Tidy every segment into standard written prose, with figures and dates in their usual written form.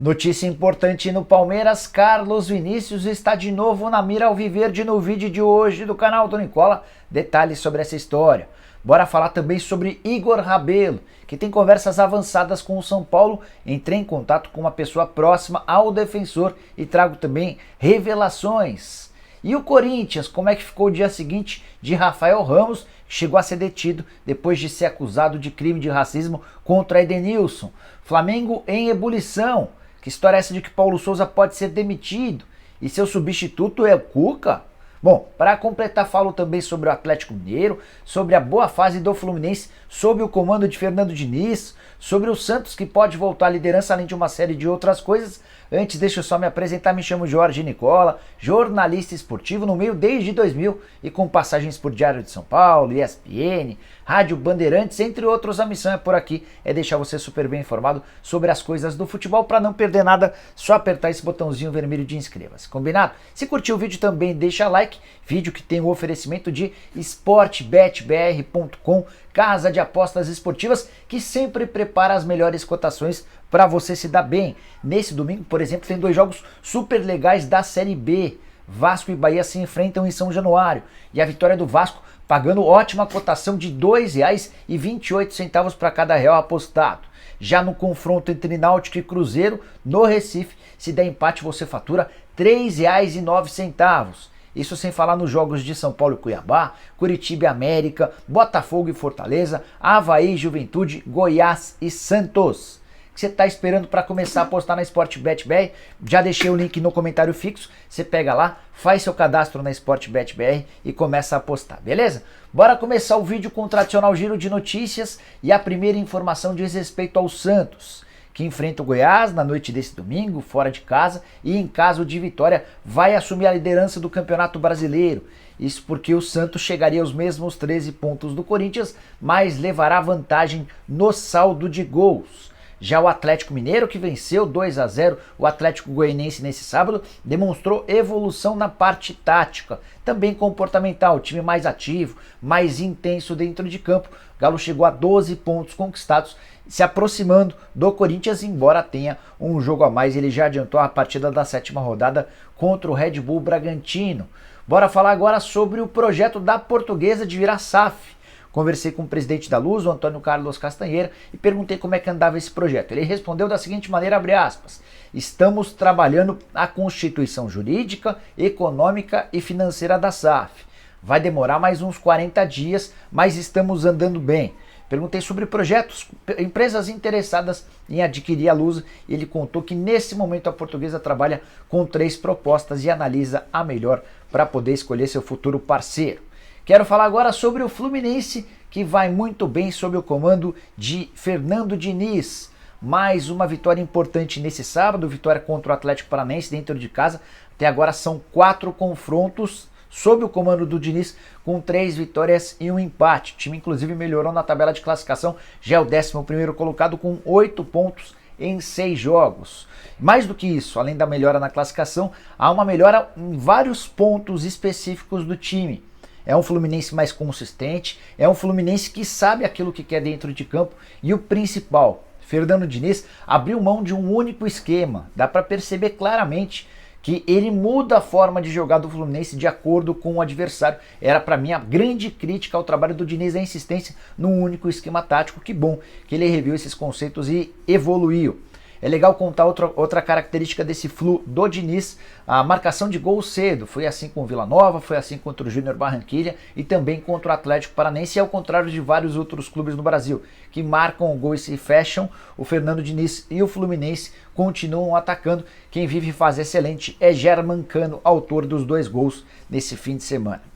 Notícia importante no Palmeiras, Carlos Vinícius está de novo na mira alviverde no vídeo de hoje do canal do Nicola. Detalhes sobre essa história. Bora falar também sobre Igor Rabelo, que tem conversas avançadas com o São Paulo. Entrei em contato com uma pessoa próxima ao defensor e trago também revelações. E o Corinthians, como é que ficou o dia seguinte de Rafael Ramos, que chegou a ser detido depois de ser acusado de crime de racismo contra Edenilson. Flamengo em ebulição. Que história é essa de que Paulo Souza pode ser demitido e seu substituto é o Cuca? Bom, para completar, falo também sobre o Atlético Mineiro, sobre a boa fase do Fluminense, sobre o comando de Fernando Diniz, sobre o Santos que pode voltar à liderança, além de uma série de outras coisas. Antes, deixa eu só me apresentar, me chamo Jorge Nicola, jornalista esportivo no meio desde 2000 e com passagens por Diário de São Paulo, ESPN, Rádio Bandeirantes, entre outros. A missão é por aqui, é deixar você super bem informado sobre as coisas do futebol. Para não perder nada, só apertar esse botãozinho vermelho de inscreva-se, combinado? Se curtiu o vídeo também deixa like, vídeo que tem o oferecimento de sportbetbr.com, casa de apostas esportivas que sempre prepara as melhores cotações para você se dar bem. Nesse domingo, por exemplo, tem dois jogos super legais da Série B. Vasco e Bahia se enfrentam em São Januário e a vitória do Vasco pagando ótima cotação de R$ 2,28 para cada real apostado. Já no confronto entre Náutico e Cruzeiro, no Recife, se der empate você fatura R$ 3,09. Isso sem falar nos jogos de São Paulo e Cuiabá, Curitiba e América, Botafogo e Fortaleza, Avaí e Juventude, Goiás e Santos. O que você está esperando para começar a apostar na Sportbet BR? Já deixei o link no comentário fixo, você pega lá, faz seu cadastro na Sportbet BR e começa a apostar, beleza? Bora começar o vídeo com o tradicional giro de notícias e a primeira informação diz respeito ao Santos, que enfrenta o Goiás na noite desse domingo, fora de casa, e em caso de vitória vai assumir a liderança do Campeonato Brasileiro. Isso porque o Santos chegaria aos mesmos 13 pontos do Corinthians, mas levará vantagem no saldo de gols. Já o Atlético Mineiro, que venceu 2-0 o Atlético Goianiense nesse sábado, demonstrou evolução na parte tática, também comportamental, time mais ativo, mais intenso dentro de campo. O Galo chegou a 12 pontos conquistados, se aproximando do Corinthians, embora tenha um jogo a mais. Ele já adiantou a partida da 7ª rodada contra o Red Bull Bragantino. Bora falar agora sobre o projeto da Portuguesa de virar SAF. Conversei com o presidente da Luz, o Antônio Carlos Castanheira, e perguntei como é que andava esse projeto. Ele respondeu da seguinte maneira, abre aspas: estamos trabalhando a constituição jurídica, econômica e financeira da SAF. Vai demorar mais uns 40 dias, mas estamos andando bem. Perguntei sobre projetos, empresas interessadas em adquirir a Luz, e ele contou que nesse momento a Portuguesa trabalha com 3 propostas e analisa a melhor para poder escolher seu futuro parceiro. Quero falar agora sobre o Fluminense, que vai muito bem sob o comando de Fernando Diniz. Mais uma vitória importante nesse sábado, vitória contra o Atlético Paranaense dentro de casa. Até agora são 4 confrontos sob o comando do Diniz, com 3 vitórias e um empate. O time inclusive melhorou na tabela de classificação, já é o 11º colocado com 8 pontos em 6 jogos. Mais do que isso, além da melhora na classificação, há uma melhora em vários pontos específicos do time. É um Fluminense mais consistente, é um Fluminense que sabe aquilo que quer dentro de campo e o principal, Fernando Diniz abriu mão de um único esquema. Dá para perceber claramente que ele muda a forma de jogar do Fluminense de acordo com o adversário. Era para mim a grande crítica ao trabalho do Diniz, a insistência num único esquema tático. Que bom que ele reviu esses conceitos e evoluiu. É legal contar outra característica desse Flu do Diniz, a marcação de gol cedo. Foi assim com o Vila Nova, foi assim contra o Júnior Barranquilla e também contra o Atlético Paranaense, ao contrário de vários outros clubes no Brasil, que marcam o gol e se fecham. O Fernando Diniz e o Fluminense continuam atacando. Quem vive fase excelente é Germancano, autor dos 2 gols nesse fim de semana.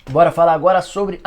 Bora falar agora sobre...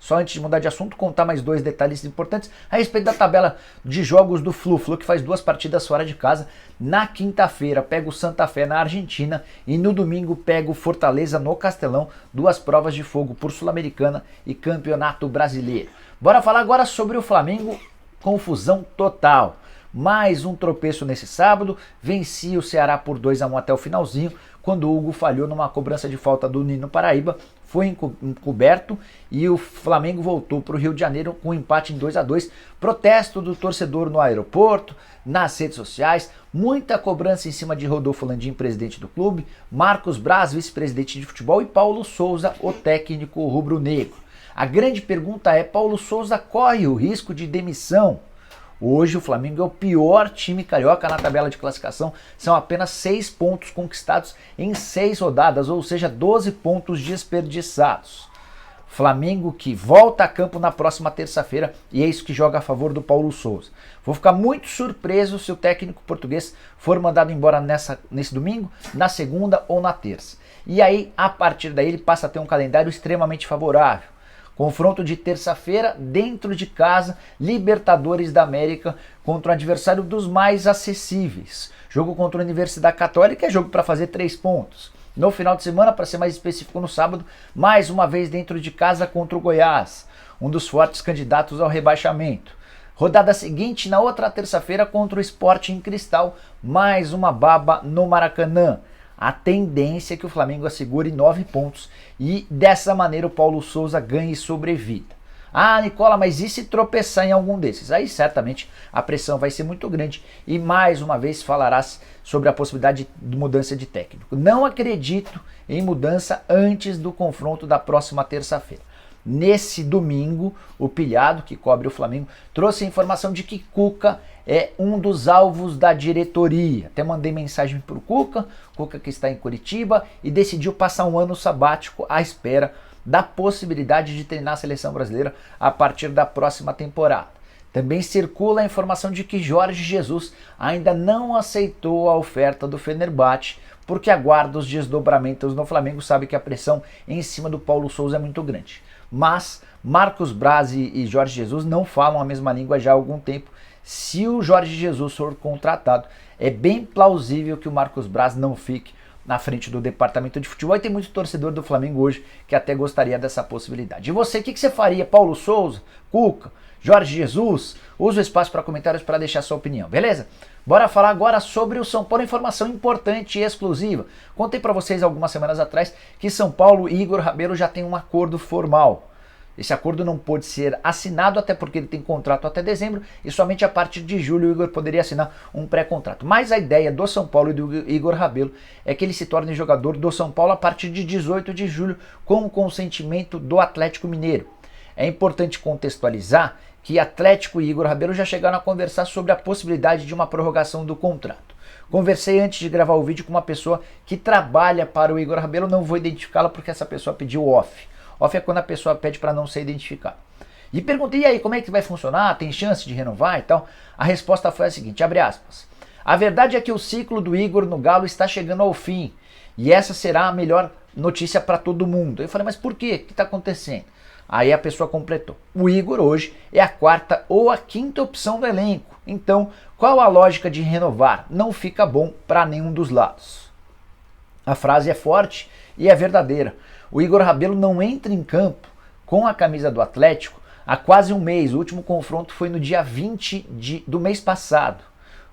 só antes de mudar de assunto, contar mais 2 detalhes importantes a respeito da tabela de jogos do Flu. Flu que faz 2 partidas fora de casa. Na quinta-feira pega o Santa Fé na Argentina e no domingo pega o Fortaleza no Castelão. 2 provas de fogo por Sul-Americana e Campeonato Brasileiro. Bora falar agora sobre o Flamengo. Confusão total. Mais um tropeço nesse sábado, vencia o Ceará por 2-1 até o finalzinho, quando o Hugo falhou numa cobrança de falta do Nino Paraíba. foi encoberto e o Flamengo voltou para o Rio de Janeiro com um empate em 2-2. Protesto do torcedor no aeroporto, nas redes sociais, muita cobrança em cima de Rodolfo Landim, presidente do clube, Marcos Braz, vice-presidente de futebol, e Paulo Souza, o técnico rubro-negro. A grande pergunta é: Paulo Souza corre o risco de demissão? Hoje o Flamengo é o pior time carioca na tabela de classificação, são apenas 6 pontos conquistados em 6 rodadas, ou seja, 12 pontos desperdiçados. Flamengo que volta a campo na próxima terça-feira, e é isso que joga a favor do Paulo Souza. Vou ficar muito surpreso se o técnico português for mandado embora nesse domingo, na segunda ou na terça. E aí, a partir daí, ele passa a ter um calendário extremamente favorável. Confronto de terça-feira, dentro de casa, Libertadores da América contra o adversário dos mais acessíveis. Jogo contra a Universidade Católica é jogo para fazer 3 pontos. No final de semana, para ser mais específico, no sábado, mais uma vez dentro de casa contra o Goiás, um dos fortes candidatos ao rebaixamento. Rodada seguinte, na outra terça-feira, contra o Sporting Cristal, mais uma baba no Maracanã. A tendência é que o Flamengo assegure 9 pontos e dessa maneira o Paulo Souza ganhe sobrevida. Ah, Nicola, mas e se tropeçar em algum desses? Aí certamente a pressão vai ser muito grande e mais uma vez falarás sobre a possibilidade de mudança de técnico. Não acredito em mudança antes do confronto da próxima terça-feira. Nesse domingo, o Pilhado, que cobre o Flamengo, trouxe a informação de que Cuca é um dos alvos da diretoria. Até mandei mensagem para o Cuca que está em Curitiba e decidiu passar um ano sabático à espera da possibilidade de treinar a seleção brasileira a partir da próxima temporada. Também circula a informação de que Jorge Jesus ainda não aceitou a oferta do Fenerbahçe, porque aguarda os desdobramentos no Flamengo, sabe que a pressão em cima do Paulo Souza é muito grande. Mas Marcos Braz e Jorge Jesus não falam a mesma língua já há algum tempo. Se o Jorge Jesus for contratado, é bem plausível que o Marcos Braz não fique na frente do departamento de futebol, e tem muito torcedor do Flamengo hoje que até gostaria dessa possibilidade. E você, o que você faria? Paulo Souza, Cuca, Jorge Jesus? Usa o espaço para comentários para deixar sua opinião, beleza? Bora falar agora sobre o São Paulo, informação importante e exclusiva. Contei para vocês algumas semanas atrás que São Paulo e Igor Rabelo já têm um acordo formal. Esse acordo não pôde ser assinado, até porque ele tem contrato até dezembro, e somente a partir de julho o Igor poderia assinar um pré-contrato. Mas a ideia do São Paulo e do Igor Rabelo é que ele se torne jogador do São Paulo a partir de 18 de julho, com o consentimento do Atlético Mineiro. É importante contextualizar que Atlético e Igor Rabelo já chegaram a conversar sobre a possibilidade de uma prorrogação do contrato. Conversei antes de gravar o vídeo com uma pessoa que trabalha para o Igor Rabelo, não vou identificá-la porque essa pessoa pediu off. Off é quando a pessoa pede para não ser identificada. E perguntei, e aí, como é que vai funcionar? Tem chance de renovar e tal? A resposta foi a seguinte, abre aspas. A verdade é que o ciclo do Igor no Galo está chegando ao fim. E essa será a melhor notícia para todo mundo. Eu falei, mas por quê? O que está acontecendo? Aí a pessoa completou. O Igor hoje é a 4ª ou a 5ª opção do elenco. Então, qual a lógica de renovar? Não fica bom para nenhum dos lados. A frase é forte e é verdadeira. O Igor Rabelo não entra em campo com a camisa do Atlético há quase um mês. O último confronto foi no dia 20 do mês passado.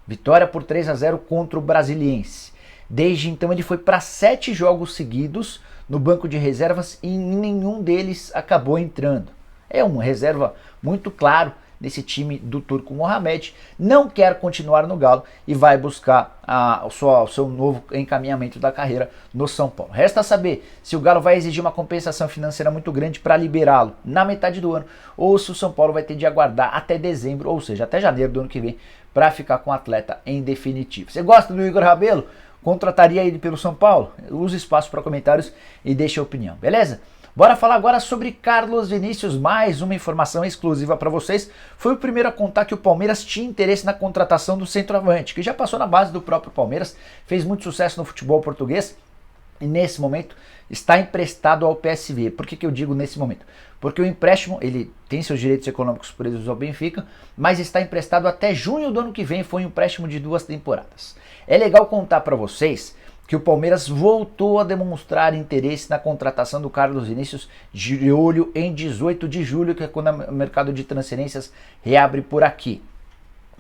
Vitória por 3-0 contra o Brasiliense. Desde então ele foi para 7 jogos seguidos no banco de reservas e nenhum deles acabou entrando. É um reserva muito claro desse time do Turco Mohamed, não quer continuar no Galo e vai buscar o seu novo encaminhamento da carreira no São Paulo. Resta saber se o Galo vai exigir uma compensação financeira muito grande para liberá-lo na metade do ano, ou se o São Paulo vai ter de aguardar até dezembro, ou seja, até janeiro do ano que vem, para ficar com o atleta em definitivo. Você gosta do Igor Rabelo? Contrataria ele pelo São Paulo? Use espaço para comentários e deixe a opinião, beleza? Bora falar agora sobre Carlos Vinícius, mais uma informação exclusiva para vocês. Foi o primeiro a contar que o Palmeiras tinha interesse na contratação do centroavante, que já passou na base do próprio Palmeiras, fez muito sucesso no futebol português e nesse momento está emprestado ao PSV. Por que eu digo nesse momento? Porque o empréstimo, ele tem seus direitos econômicos presos ao Benfica, mas está emprestado até junho do ano que vem, foi um empréstimo de 2 temporadas. É legal contar para vocês que o Palmeiras voltou a demonstrar interesse na contratação do Carlos Vinícius, de olho em 18 de julho, que é quando o mercado de transferências reabre por aqui.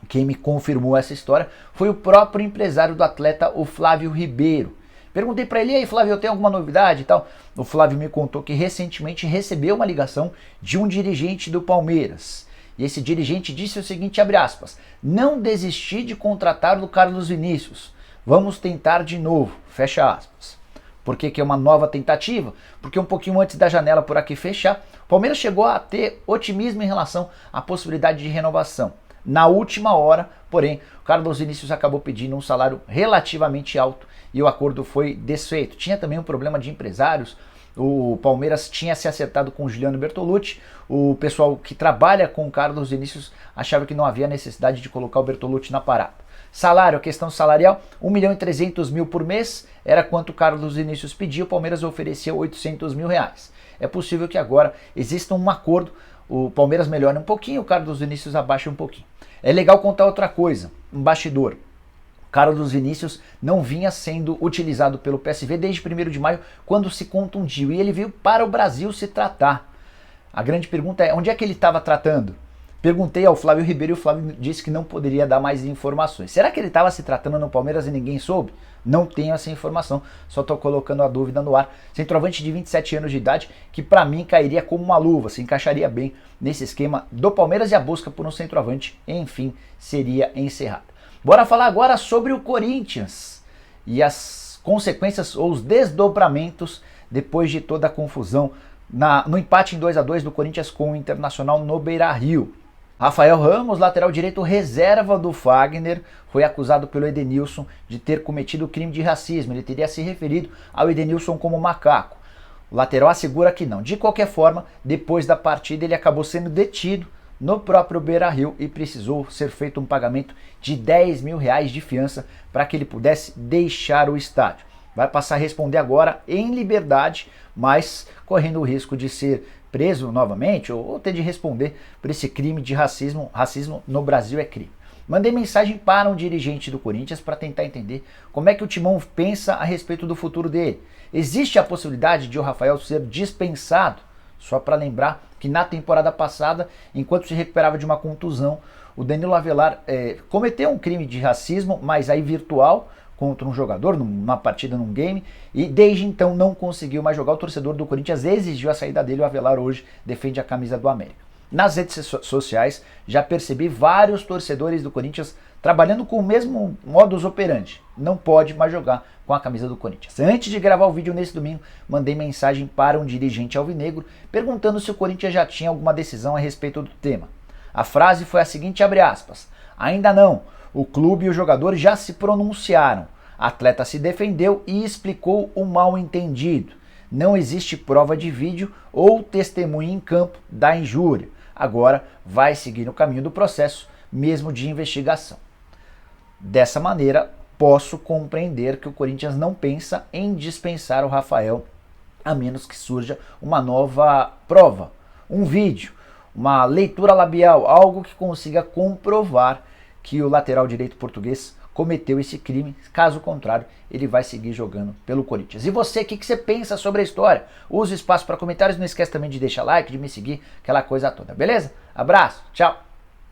Quem me confirmou essa história foi o próprio empresário do atleta, o Flávio Ribeiro. Perguntei para ele, e aí Flávio, eu tenho alguma novidade e tal? O Flávio me contou que recentemente recebeu uma ligação de um dirigente do Palmeiras. E esse dirigente disse o seguinte, abre aspas, não desisti de contratar o Carlos Vinícius, vamos tentar de novo, fecha aspas. Por que é uma nova tentativa? Porque um pouquinho antes da janela por aqui fechar, o Palmeiras chegou a ter otimismo em relação à possibilidade de renovação. Na última hora, porém, o Carlos Vinícius acabou pedindo um salário relativamente alto e o acordo foi desfeito. Tinha também um problema de empresários, o Palmeiras tinha se acertado com o Giuliano Bertolucci, o pessoal que trabalha com o Carlos Vinícius achava que não havia necessidade de colocar o Bertolucci na parada. Salário, a questão salarial, 1.300.000 por mês, era quanto o Carlos Vinícius pediu, o Palmeiras ofereceu 800 mil reais. É possível que agora exista um acordo, o Palmeiras melhore um pouquinho, o Carlos Vinícius abaixa um pouquinho. É legal contar outra coisa, um bastidor. Carlos Vinícius não vinha sendo utilizado pelo PSV desde 1º de maio, quando se contundiu, e ele veio para o Brasil se tratar. A grande pergunta é, onde é que ele estava tratando? Perguntei ao Flávio Ribeiro e o Flávio disse que não poderia dar mais informações. Será que ele estava se tratando no Palmeiras e ninguém soube? Não tenho essa informação, só estou colocando a dúvida no ar. Centroavante de 27 anos de idade, que para mim cairia como uma luva, se encaixaria bem nesse esquema do Palmeiras e a busca por um centroavante, enfim, seria encerrada. Bora falar agora sobre o Corinthians e as consequências ou os desdobramentos depois de toda a confusão no empate em 2-2 do Corinthians com o Internacional no Beira-Rio. Rafael Ramos, lateral direito reserva do Fagner, foi acusado pelo Edenilson de ter cometido crime de racismo. Ele teria se referido ao Edenilson como macaco. O lateral assegura que não. De qualquer forma, depois da partida ele acabou sendo detido no próprio Beira-Rio e precisou ser feito um pagamento de 10 mil reais de fiança para que ele pudesse deixar o estádio. Vai passar a responder agora em liberdade, mas correndo o risco de ser preso novamente ou ter de responder por esse crime de racismo. Racismo no Brasil é crime. Mandei mensagem para um dirigente do Corinthians para tentar entender como é que o Timão pensa a respeito do futuro dele. Existe a possibilidade de o Rafael ser dispensado? Só para lembrar que na temporada passada, enquanto se recuperava de uma contusão, o Danilo Avelar cometeu um crime de racismo, mas aí virtual, contra um jogador, numa partida, num game, e desde então não conseguiu mais jogar. O torcedor do Corinthians exigiu a saída dele, o Avelar hoje defende a camisa do América. Nas redes sociais já percebi vários torcedores do Corinthians trabalhando com o mesmo modus operandi. Não pode mais jogar com a camisa do Corinthians. Antes de gravar o vídeo nesse domingo, mandei mensagem para um dirigente alvinegro perguntando se o Corinthians já tinha alguma decisão a respeito do tema. A frase foi a seguinte, abre aspas, ainda não, o clube e o jogador já se pronunciaram. A atleta se defendeu e explicou o mal entendido. Não existe prova de vídeo ou testemunha em campo da injúria. Agora vai seguir no caminho do processo, mesmo de investigação. Dessa maneira, posso compreender que o Corinthians não pensa em dispensar o Rafael, a menos que surja uma nova prova, um vídeo, uma leitura labial, algo que consiga comprovar que o lateral direito português cometeu esse crime. Caso contrário, ele vai seguir jogando pelo Corinthians. E você, o que você pensa sobre a história? Use o espaço para comentários, não esquece também de deixar like, de me seguir, aquela coisa toda, beleza? Abraço, tchau!